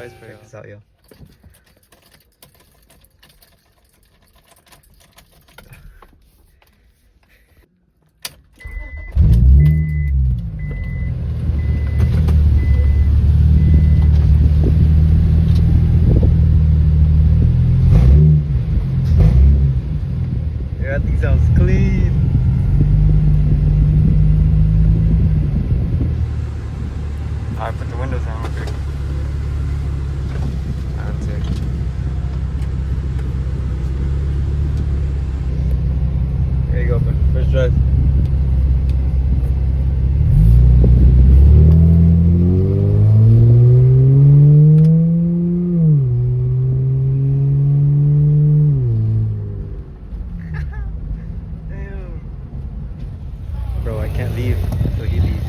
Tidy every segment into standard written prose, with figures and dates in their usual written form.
surprise for y'all. Check this out, yo. Yeah, that thing sounds clean. Alright, put the windows down real quick. That's it. There you go, bud. First drive. Damn. Bro, I can't leave until he leaves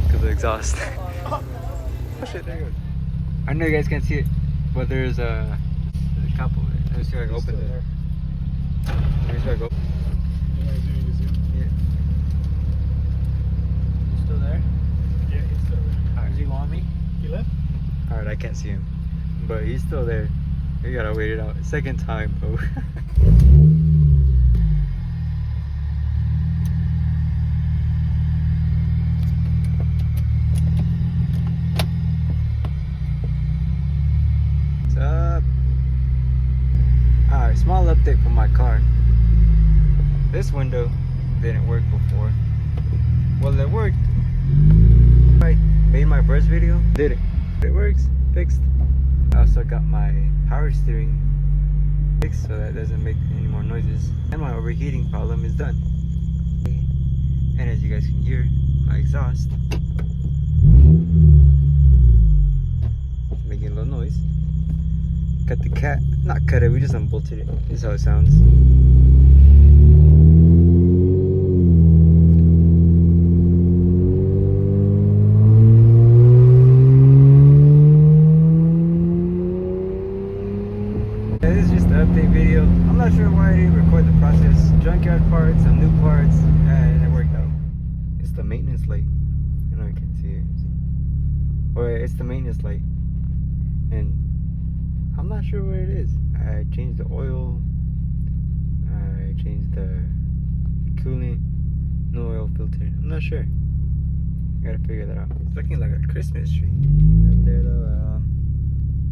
because of the exhaust. Oh shit, there you go. I know you guys can't see it, but there's a couple. Let me see if I can open it. Let me see if I can open it. Yeah. You still there? Yeah, he's still there. Does he want me? He left? Alright, I can't see him, but he's still there. We gotta wait it out. Second time, bro. What's up? Alright, small update for my car. This window didn't work before. Well, it worked. I made my first video, did it. It works, fixed. I also got my power steering fixed so that doesn't make any more noises. And my overheating problem is done. And as you guys can hear, my exhaust making a little noise. Cut the cat, not cut it, we just unbolted it. This is how it sounds. This is just an update video. I'm not sure why I didn't record the process. Junkyard parts, some new parts, and it worked out. It's the maintenance light. I know you can see it. Or it's the maintenance light. And I'm not sure what it is. I changed the oil. I changed the coolant. No oil filter. I'm not sure. Gotta figure that out. It's looking like a Christmas tree. Up there though,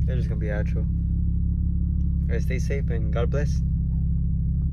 they're just gonna be outro. Guys, stay safe and God bless.